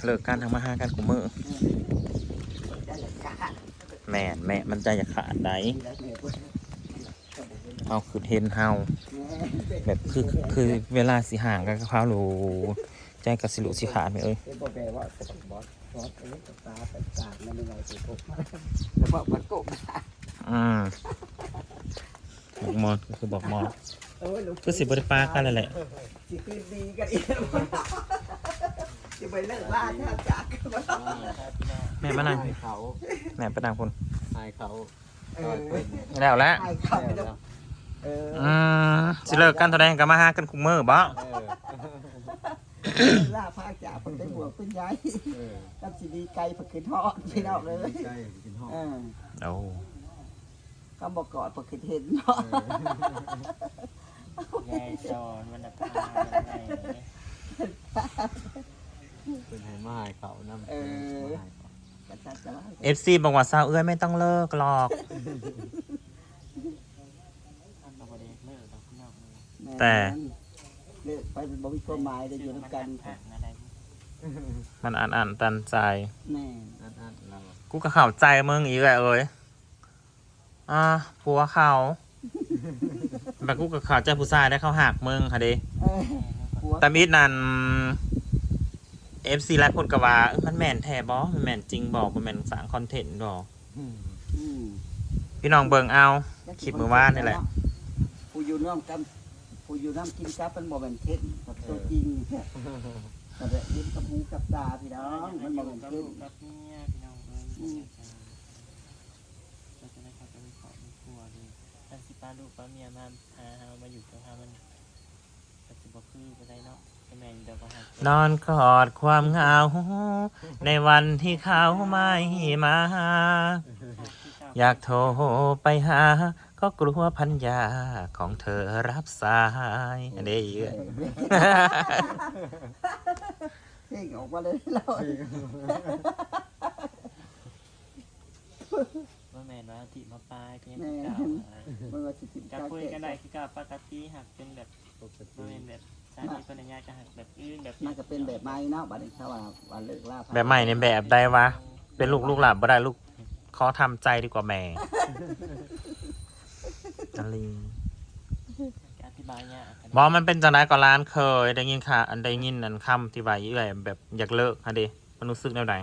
เลิกการทำมาหากันกูมือแม่มันใจจะขาดได้เอาคือเห็นเฮาแบบคือเวลาสิห่างกันกับเขารู้ใจกับสิลุสิขาดไหมเอ้ยบอกมอนก็คือบอกมอนคือสิบริปากันเลยแหละสิคืนดีกันอีกจะไปเลิกล่าแทบจากแม่มานั่งแม่ไปนั่งคนหายเขาแล้วแหละสิเลิกกันแสดงกับมาหากันคุมมือบ่ล่าพาจากคนได้หัวขึ้นย้ายกับสิดีไกลผักขึ้นทอดพี่น้องเลยโอ้ก็บอกกอดผักขึ้นเห็นเนาะยายจอนมันจะพาเป็นให้มาหายเขาน้ำFC บอกว่าสาวเอื้อยไม่ต้องเลิกหรอกแต่เลิกไปเป็นบ่มีความหมายได้อยู่ด้วยกันมันอ่านตันใจแม่กูก็เข้าใจมึงอีกแหละเอ้ยผัวเขาแบบกูก็เข้าใจผู้ชายได้เขาหักมึงค่ะดิแต่มิดนั่นFC หลายคนก็ว่ามันแม่นแท้บ่มันแม่นจริงบ่มันแม่นสร้างคอนเทนต์บ่พี่น้องเบิ่งเอาคลิปมื้อวานนี่แหละผู้อยู่น้องกันผู้อยู่น้ำกินกับมันบ่แม่นเท็จตัวจริงแท้แต่ได้ยินกับหูกับตาพี่น้องมันบ่แม่นเท็จกับเมียพี่น้องเราจะได้เข้าไปในครอบครัวดีถ้าสิป้าลูกป้าเมียมาหาเฮามาอยู่กับเฮามันก็สิบ่คือบ่ได้เนาะแม่นเดี๋ยวก็หานอนกอดความเหงาในวันที่เขาไม่มาอยากโทรไปหาก็กลัวพันยาของเธอรับสายอันนี้เยอะเพ่งออกมาเลยเราว่าแม่นว่าที่มาปลายเพียงเก่ามันว่าสิติดจะคุยกันได้คือกับปกติหักเป็นแบบเป็นแบบสามีภรรยาจะหักแบบอื่นแบบน่าจะเป็นแบบใหม่เนาะบัดนี้ถ้าว่าวันเลิกล่าแบบใหม่ในแบบใดวะเป็นลูกหลานบ่ได้ลูกขอทำใจดีกว่าแม่อธิบายเนี่ยบอกมันเป็นจังไรก็ร้านเคยได้ยินค่ะอันได้ยินอันคำที่ว่าเอื่อยแบบอยากเลิกฮะดิมันรู้สึกแนวไหน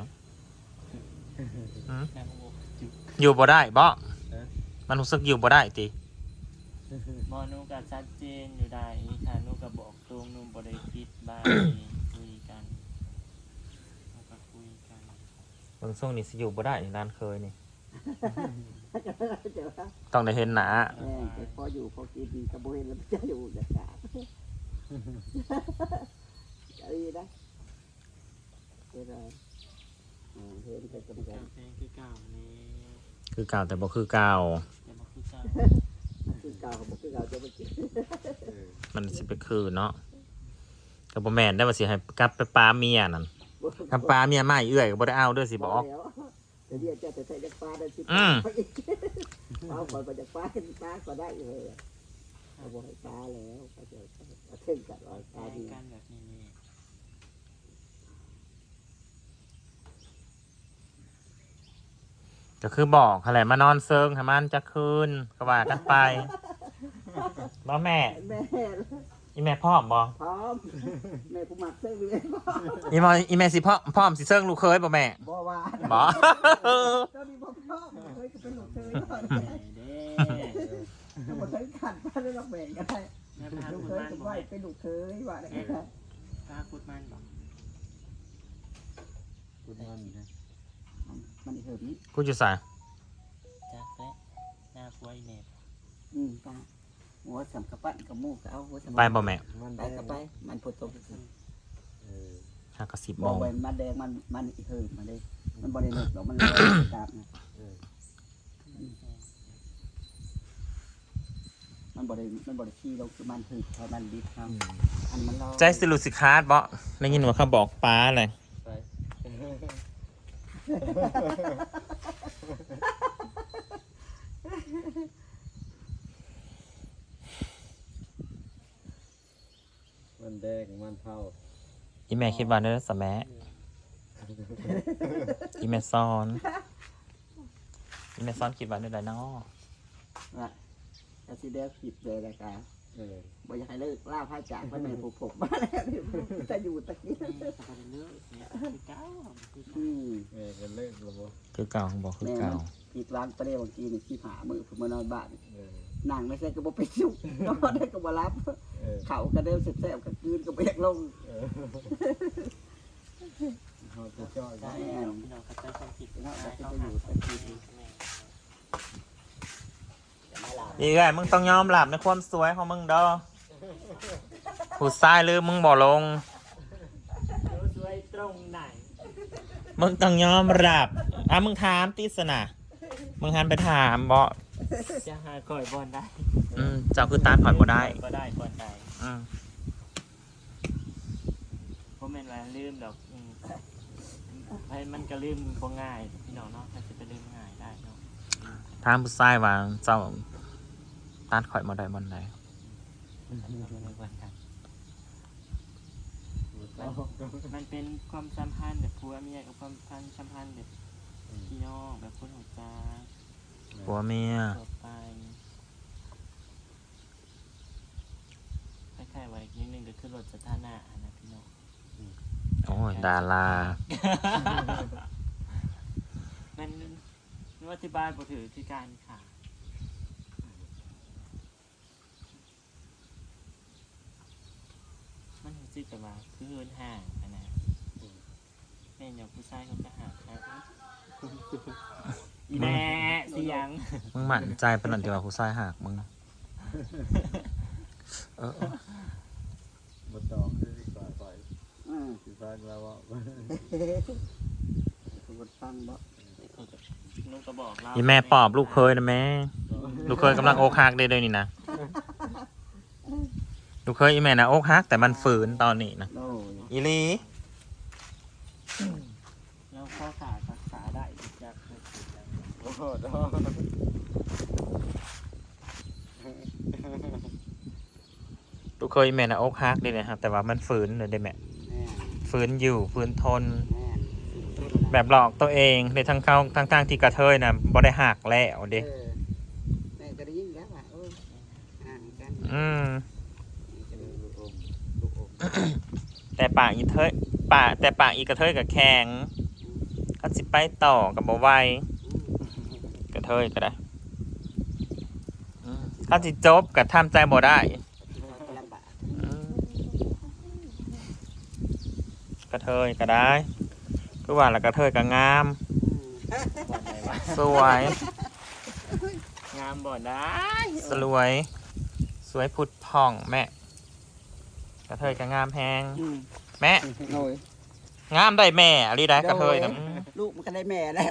อยู่บ่ได้บ่มันรู้สึกอยู่บ่ได้ติมอนูกับชัดเจนอยู่ได้ค่ะนูกับบอกตรงนูบ่ได้คิดบ้างคุยกันบางช่วงนี้สิอยู่บ่ได้ร้านเคยนี่ต้องได้เห็นหนาพออยู่พอกินกระโบเห็นแล้วจะอยู่จะขาดอะไรนะเห็นกันจำกันคือเก่านี่คือเก่าแต่บ่คือเก่าคือเก่าของคือเก่าจะไม่กินมันสิไปคือเนาะกับบ่แม่นได้ว่าสิให้กลับไปปลาเมียนั่นกลับปลาเมียมาเอื้อยก็บ่ได้เอาเด้อสิบอกเดี๋ยวจะใส่จากปลาได้สิเอาก่อนไปจากปลาก็ได้เลยเอาบ่ให้ปลาแล้วก็จะเท่งกันว่าปลาดีกันแบบนี้ก็คือบอกอะไรมานอนเซิงให้มันจะคืนก็ว่ากันไปบ่แม่อีแม่พ่อมบ่พร้อมแม่ผู้หมักเซิงเลยอีแม่สิพ่อมสิเซิงลูกเคยบ่แม่บ่ว่าบ่ตอนนี้บ่พ่อมเคยก็เป็นลูกเคยก่อนบ่เคยขัดป้าได้รับแบ่งกันได้ลูกเคยจะไหวเป็นลูกเคยว่าได้กันได้ป้าพูดมันบ่พูดมันนะมันเหิมกูจะใส่จักและหน้าคุยเน็ตป้าหัวสำกับปั้นกับมูกเอาหัวสำไปบ่แม่ไปกับไปมันพูดตรงห้ากับ10 โมงมันแดงมันเหิมมาเลยมันบริเวณหรอกมันเลยตามมันบริขี้เราคือมันถึกพอมันดิบครับอันมันรอใจสิลุสิคาดบ่ได้ยินว่าเขาบอกป้าเลยมันแดงมันเท่าอีแม่คิดว่าเนื้อสแมั อีเมซอนคิดว่าได้เนาะ ว่าจะสิได้ผิดเลยนะคะบ่อยากให้เลิกล่าพระจากมันเป็นผมมาแล้วนี่จะอยู่ตะกี้ เลิกเนี่ยคือเก้าคือ กันเลิกแล้วบ่ คือเก่าของบอกคือเก่า ผิดวางประเดี๋ยวบางทีนี่ขี้ผามือผมมานอนบ้านนั่งไม่ใช่ก็บ่ไปสุกนอนได้ก็บ่รับเขาก็เดิมแซ่บๆก็คืนก็บ่อยากลง เขาจะจ่อย ได้พี่น้องเขาใจความผิด เนาะ ได้ ก็ เขา จะอ หา ยู่ ค ตะ น กี้ ผิด อีไงมึงต้องยอมรับในความสวยของมึงเด้อผู้ชายลืมมึงบ่ลง สวยตรงไหน มึงต้องยอมรับมึงถามติสนะมึงหันไปถามบ่ จะหาก่อยบอลได้ เจ้าคือตาถอยบ่ได้ ก็ได้ก่อนได้ อืม เพราะแม่นว่าลืมดอกให้มันก็ลืมบ่ง่ายพี่น้องเนาะถ้าจะไปลืมง่ายได้เนาะ ถามผู้ชายว่าเจ้าตาถอยบ่ได้บ่ได้ มันเป็นความสัมพันธ์แบบผัวเมียกับความสัมพันธ์แบบพี่น้องแบบคนหัวใจ ผัวเมีย ต่อไปคล้ายๆว่าอีกนิดนึงก็คือลดสถานะนะพี่น้อง โอ้ยดารา มันอธิบายบ่ถือที่การค่ะมันรู้สึกแต่ว่าคือเหินห่างอะนะแม่นอย่างผู้ชายเขาจะห่างครับอีแม่เสียง มึงหมั่นใจปานนั้นที่ว่าผู้ชายหักมึงเออ บ่ตองคือสิปล่อยปล่อย อืม สิฟังแล้วว่า กดฟังบ่ นุ่งกระบอกเรา อีแม่ปอบลูกเคยนะแม่ลูกเคยกำลังอกหักได้เลยนี่นะลูกเคยอีแม่นะอกหักแต่มันฝืนตอนนี้นะ โอ้ย อีหลี แล้วข้อขารักษาได้จากเคยติดแล้ว โอ้โหดอ ลูกเคยอีแม่นะอกหักได้เลยครับแต่ว่ามันฝืนเลยได้แม่ แม่ ฝืนอยู่ฝืนทน แม่ แบบหลอกตัวเองในทางที่กระเทยนะบ่ได้หักแล้วเด้ แม่ก็ได้ยินแล้วว่าอ่านกัน ลูกอม แต่ปากอีเทยแต่ปากอีกระเทยกับแข็งเขาสิไปต่อกับบ่ไหวกระเทยก็ได้ถ้าสิจบกับทำใจบ่ได้ ลำบาก กระเทยก็ได้คือว่าแล้วกระเทยก็งาม บ่ได้ว่า สวย งามบ่ได้ สวยพุดผ่องแม่กระเทยก็งามแพงแม่ โอ้ย งามได้แม่อะไรได้กระเทยนะ ลูกมันก็ได้แม่แล้ว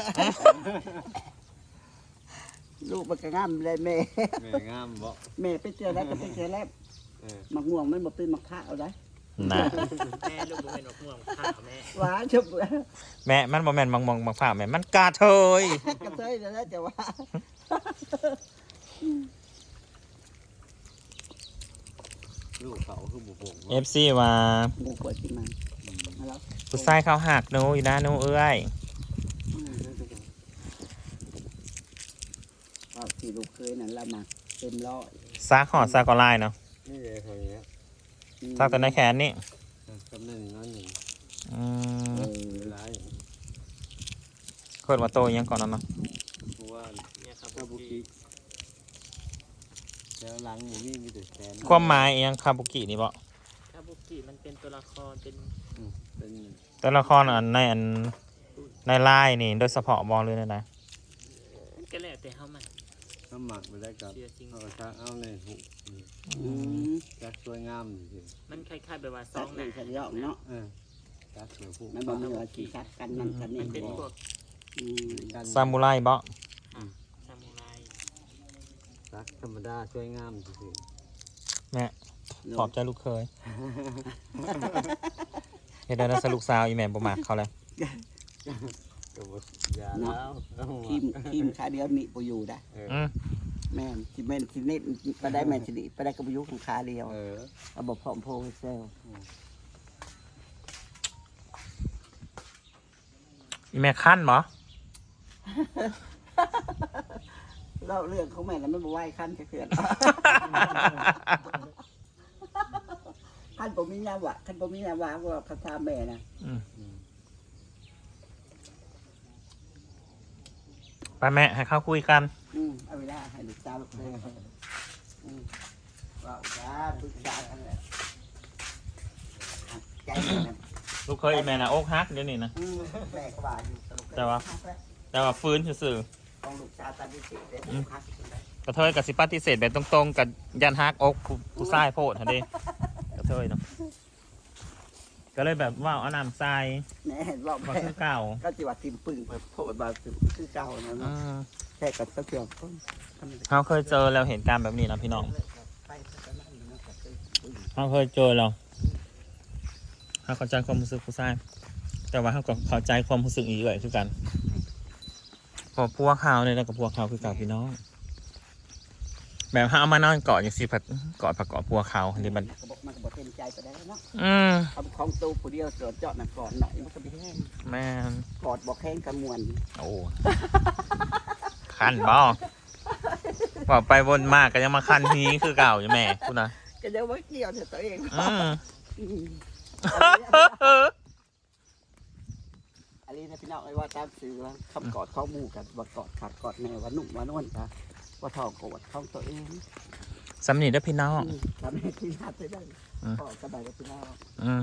ลูกมันก็งามได้แม่ แม่งามบ่ แม่ไปเจอแล้วก็ไปเจอแล้วมักม่วงมันบ่เป็นมักพร้าวได้ น่ะ แม่ลูกบ่เป็นหนกม่วงข้าวแม่ หวานชุบ แม่มันบ่แม่นบางฝ่าแม่มันกระเทย กระเทยแล้วจะว่า ลูกเขาคือบุบง FC ว่า หมูปวดขึ้นมาแล้ว ผู้ชายเขาหักหนูอยู่นะหนูเอ้ย ก็ที่ลูกเคยนั่นละมาเต็มร้อย ซากหอดซากออนไลน์เนาะ นี่เลยเขาอย่างเงี้ย ซากแต่ในแขนนี่ กำเนิดน้อยหนึ่ง อืม เวลา เกิดมาโตยังก่อนนั้นเนาะ เพราะว่า เนี่ยครับ คาบุกิแล้วหลังหมูนี่มีแต่แขน ความหมายยังคาบุกินี่บ่ คาบุกิมันเป็นตัวละครเป็น เป็น แต่ละครในไลน์นี่โดยเฉพาะบอลเลยนะ มันก็แล้วแต่เฮามัน น้ำหมักไปได้กับ เชื่อจริง เอากระชากเอาในหุ จักสวยงามจริง มันคล้ายๆแบบว่าซ สอ อง ง ห ห นึ่ น้าง กันยอกเนาะ จักสวยผู้ มันบอกมีว่าขี่ชัดกันนั่นกันนี่ มันเป็นพวก กัน ซามูไรบ่ ซามูไร จักธรรมดาสวยงามจริง แม่ปลอบใจลูกเคยเฮ็ดได้แล้วสลูกสาวอีแม่บ่มักเขาเลย กับบยาแล้ว ทีมขาเดียวนี่ปอยู่ได้ แม่นที่แม่นที่เน็ตไปได้แม่นที่นี่ไปได้กับยุของขาเดียวระบบพร้อมโพลเซล อีแม่ขั้นบ่ เล่าเรื่องของแม่แล้วไม่มาไหว้ขั้นจะเกิดขั้นผมมีนามวะขั้นผมมีนามวะว่าคาถาแม่นะ ไปแม่ให้เขาคุยกัน เอาเวลาให้ลูกสาวลูกเลยว่าจ้าลูกสาวอะไรใจมัน ลูกเคยอีแม่นะอกฮักเดี๋ยวนี้นะ แม่ก็ว่าอยู่ แต่ว่าฟื้นซื่อ ของลูกสาวตาดิสิเด็กฮัก ๆกระเทยกับสิปฏิเสธแบบตรงๆกับยันฮักอกผู้ชายโพดฮะเด้กระเทยเนาะก็เลยแบบว่าเอาน้ำทราย แม่บอก มา แม่ คือเก่า ก็จิว่าติมปึ่งโผล่มาคือเก่านะ อืม แค่กับเกี่ยวต้น เขาเคยเจอแล้วเหตุการณ์แบบนี้นะพี่น้อง ไปสักนั่นนะกับปึ่ง เขาเคยเจอแล้วเขาเข้าใจความรู้สึกผู้ชายแต่ว่าเขาก็เข้าใจความรู้สึกอีกเลยคือกันพอพวกเขาเนี่ยแล้วกับพวกเขาคือกับพี่น้อง แบบเขาเอามานอนเกาะอย่างสิผัดเกาะผักเกาะพวกเขาเดี๋ยวมัน มันก็บอกเต็มใจไปได้เนาะ อืม เอาของตู้ผู้เดียวเจาะหนักก่อนหน่อยมันก็ไปแห้ง แม่น กอดบอกแห้งกระมวล โอ้คันบ่บอกไปวนมากก็ยังมาคันทีนี้คือเก่าอยู่แม่คุณนะ ก็จะว่าเกี่ยวเถอะตัวเอง อืม อันนี้นะพี่น้องไอ้ว่าตามสื่อว่าคำกอดข้อมูกันว่ากอดขาดกอดแม่ว่านุ่มว่านวลกันว่าทองโกดของตัวเอง สำนีเด้อพี่น้อง ทำให้ที่น่าจะได้กอดสบายกับพี่น้อง อืม